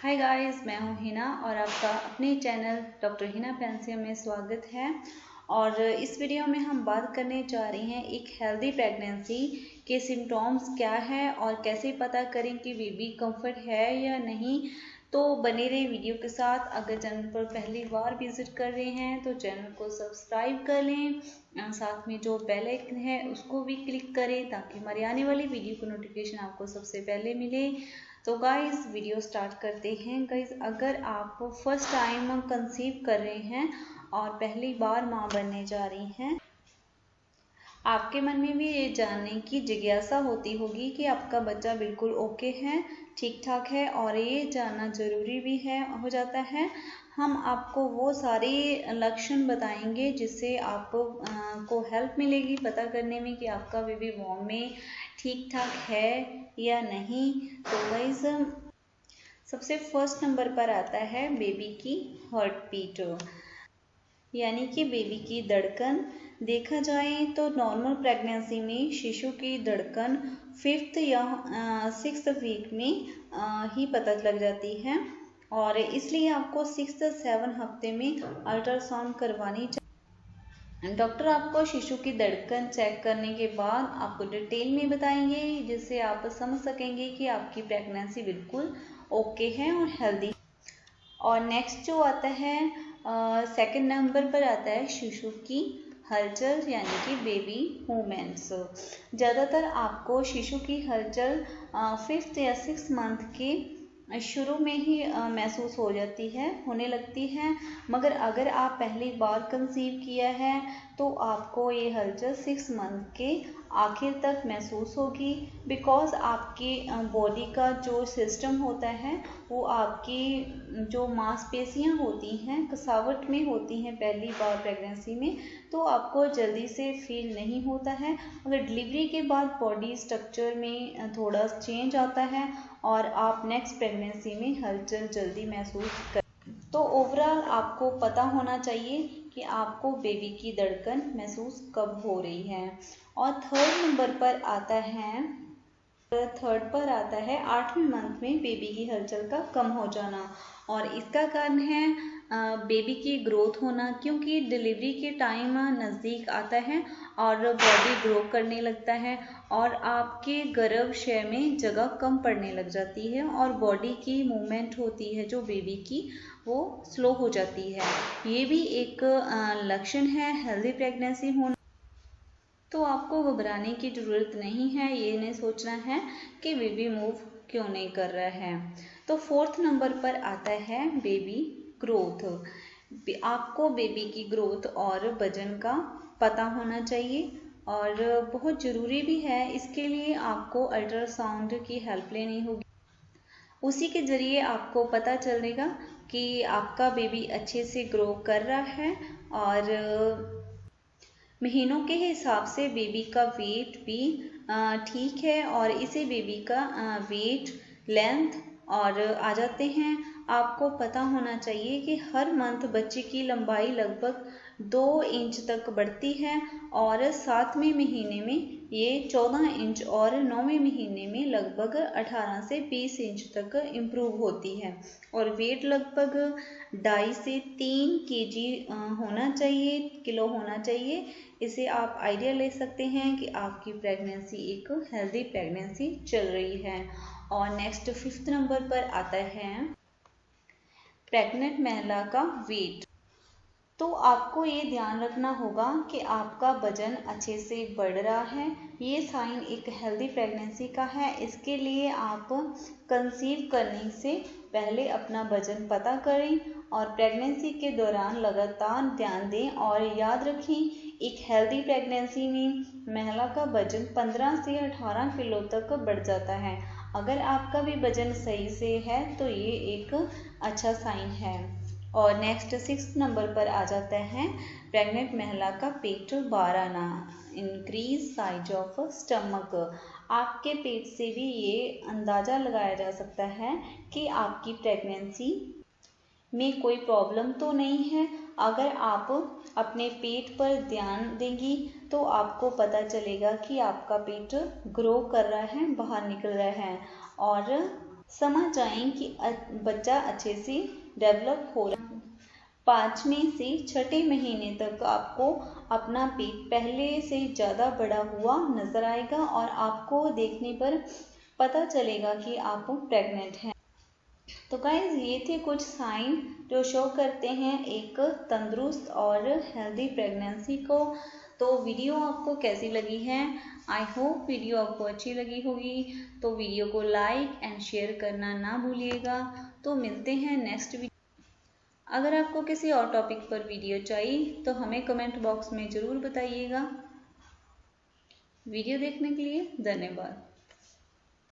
Hi guys, मैं हूँ हिना और आपका अपने चैनल डॉक्टर हिना फैंसी में स्वागत है। और इस वीडियो में हम बात करने जा रही हैं एक हेल्दी प्रेगनेंसी के सिम्टम्स क्या है और कैसे पता करें कि बेबी कंफर्ट है या नहीं। तो बने रहे वीडियो के साथ। अगर चैनल पर पहली बार विजिट कर रहे हैं तो चैनल को सब्सक्राइब कर लें, साथ में जो बेल आइकन है उसको भी क्लिक करें ताकि हमारी आने वाली वीडियो की नोटिफिकेशन आपको सबसे पहले मिले। तो गाइस वीडियो स्टार्ट करते हैं। गाइस अगर आप फर्स्ट टाइम कंसीव कर रहे हैं और पहली बार माँ बनने जा रही हैं, आपके मन में भी ये जानने की जिज्ञासा होती होगी कि आपका बच्चा बिल्कुल ओके है, ठीक ठाक है, और ये जानना ज़रूरी भी है हो जाता है। हम आपको वो सारे लक्षण बताएंगे जिससे आपको को हेल्प मिलेगी पता करने में कि आपका बेबी वॉर्म में ठीक ठाक है या नहीं। तो गाइस सबसे फर्स्ट नंबर पर आता है बेबी की हार्ट बीट, यानी कि बेबी की धड़कन। देखा जाए तो नॉर्मल प्रेगनेंसी में शिशु की धड़कन 5th या 6th वीक में ही पता लग जाती है और इसलिए आपको 6-7 हफ्ते में अल्ट्रासाउंड करवानी चाहिए। डॉक्टर आपको शिशु की धड़कन चेक करने के बाद आपको डिटेल में बताएंगे जिससे आप समझ सकेंगे कि आपकी प्रेगनेंसी बिल्कुल ओके है और हेल्दी। और नेक्स्ट जो आता है सेकंड नंबर पर आता है शिशु की हलचल, यानी कि बेबी मूवमेंट्स। ज़्यादातर आपको शिशु की हलचल 5th या 6th मंथ के शुरू में ही महसूस हो जाती है, होने लगती है। मगर अगर आप पहली बार कंसीव किया है तो आपको ये हलचल 6 मंथ के आखिर तक महसूस होगी, बिकॉज आपकी बॉडी का जो सिस्टम होता है वो आपकी जो मांसपेशियां होती हैं कसावट में होती हैं पहली बार प्रेगनेंसी में, तो आपको जल्दी से फील नहीं होता है। मगर डिलीवरी के बाद बॉडी स्ट्रक्चर में थोड़ा चेंज आता है और आप नेक्स्ट प्रेगनेंसी में हलचल जल्दी महसूस कर। तो ओवरऑल आपको पता होना चाहिए कि आपको बेबी की धड़कन महसूस कब हो रही है। और थर्ड पर आता है 8वें मंथ में बेबी की हलचल का कम हो जाना, और इसका कारण है बेबी की ग्रोथ होना, क्योंकि डिलीवरी के टाइम नज़दीक आता है और बॉडी ग्रो करने लगता है और आपके गर्भाशय में जगह कम पड़ने लग जाती है और बॉडी की मूवमेंट होती है जो बेबी की वो स्लो हो जाती है। ये भी एक लक्षण है हेल्दी प्रेगनेंसी होना। तो आपको घबराने की ज़रूरत नहीं है, ये नहीं सोचना है कि बेबी मूव क्यों नहीं कर रहा है। तो 4th नंबर पर आता है बेबी ग्रोथ। आपको बेबी की ग्रोथ और वजन का पता होना चाहिए और बहुत ज़रूरी भी है। इसके लिए आपको अल्ट्रासाउंड की हेल्प लेनी होगी। उसी के ज़रिए आपको पता चलेगा कि आपका बेबी अच्छे से ग्रो कर रहा है और महीनों के हिसाब से बेबी का वेट भी ठीक है और इसे बेबी का वेट, लेंथ और आ जाते हैं। आपको पता होना चाहिए कि हर मंथ बच्चे की लंबाई लगभग 2 इंच तक बढ़ती है और 7वें महीने में ये 14 इंच और 9वें महीने में लगभग 18 से 20 इंच तक इम्प्रूव होती है। और वेट लगभग 2.5 से 3 केजी होना चाहिए, किलो होना चाहिए। इसे आप आइडिया ले सकते हैं कि आपकी प्रेगनेंसी एक हेल्दी प्रेगनेंसी चल रही है। और नेक्स्ट 5th नंबर पर आता है प्रेग्नेंट महिला का वेट। तो आपको ये ध्यान रखना होगा कि आपका वजन अच्छे से बढ़ रहा है, ये साइन एक हेल्दी प्रेगनेंसी का है। इसके लिए आप कंसीव करने से पहले अपना वजन पता करें और प्रेगनेंसी के दौरान लगातार ध्यान दें। और याद रखें, एक हेल्दी प्रेगनेंसी में महिला का वजन 15 से 18 किलो तक बढ़ जाता है। अगर आपका भी वजन सही से है तो ये एक अच्छा साइन है। और नेक्स्ट 6th नंबर पर आ जाता है प्रेग्नेंट महिला का पेट बाहर आना, इंक्रीज साइज ऑफ स्टमक। आपके पेट से भी ये अंदाज़ा लगाया जा सकता है कि आपकी प्रेगनेंसी में कोई प्रॉब्लम तो नहीं है। अगर आप अपने पेट पर ध्यान देंगी तो आपको पता चलेगा कि आपका पेट ग्रो कर रहा है, बाहर निकल रहा है। और समझ जाएं कि बच्चा अच्छे से डेवलप हो रहा है। 5वें से 6ठे महीने तक आपको अपना पेट पहले से ज़्यादा बड़ा हुआ नज़र आएगा और आपको देखने पर पता चलेगा कि आप प्रेग्नेंट हैं। तो गाइज ये थे कुछ साइन जो शो करते हैं एक तंदुरुस्त और हेल्दी प्रेगनेंसी को। तो वीडियो आपको कैसी लगी है? आई होप वीडियो आपको अच्छी लगी होगी। तो वीडियो को लाइक एंड शेयर करना ना भूलिएगा। तो मिलते हैं नेक्स्ट वीडियो। अगर आपको किसी और टॉपिक पर वीडियो चाहिए तो हमें कमेंट बॉक्स में ज़रूर बताइएगा। वीडियो देखने के लिए धन्यवाद।